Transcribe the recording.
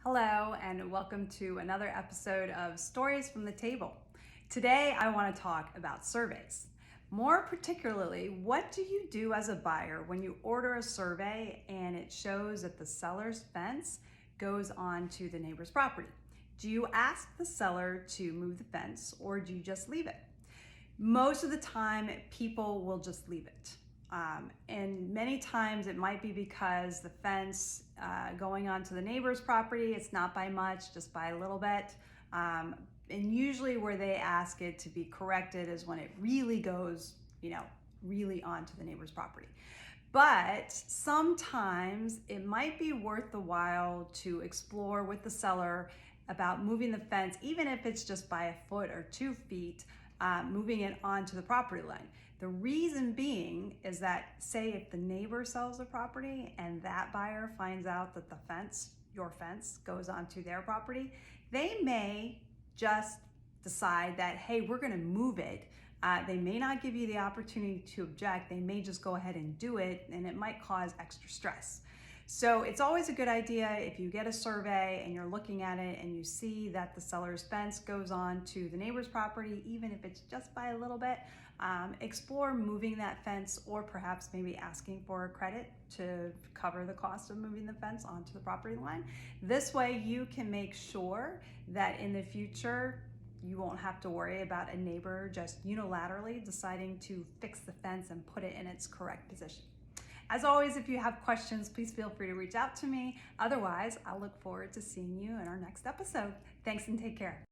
Hello, and welcome to another episode of Stories from the Table. Today, I want to talk about surveys. More particularly, what do you do as a buyer when you order a survey and it shows that the seller's fence goes onto the neighbor's property? Do you ask the seller to move the fence or do you just leave it? Most of the time, people will just leave it. And many times it might be because the fence going onto the neighbor's property, it's not by much, just by a little bit. And usually where they ask it to be corrected is when it really goes, really onto the neighbor's property. But sometimes it might be worth the while to explore with the seller about moving the fence, even if it's just by a foot or 2 feet, moving it onto the property line. The reason being is that, say if the neighbor sells the property and that buyer finds out that the fence, your fence, goes onto their property, they may just decide that, hey, we're gonna move it. They may not give you the opportunity to object. They may just go ahead and do it, and it might cause extra stress. So it's always a good idea if you get a survey and you're looking at it and you see that the seller's fence goes on to the neighbor's property, even if it's just by a little bit, explore moving that fence or perhaps maybe asking for a credit to cover the cost of moving the fence onto the property line. This way you can make sure that in the future you won't have to worry about a neighbor just unilaterally deciding to fix the fence and put it in its correct position. As always, if you have questions, please feel free to reach out to me. Otherwise, I'll look forward to seeing you in our next episode. Thanks and take care.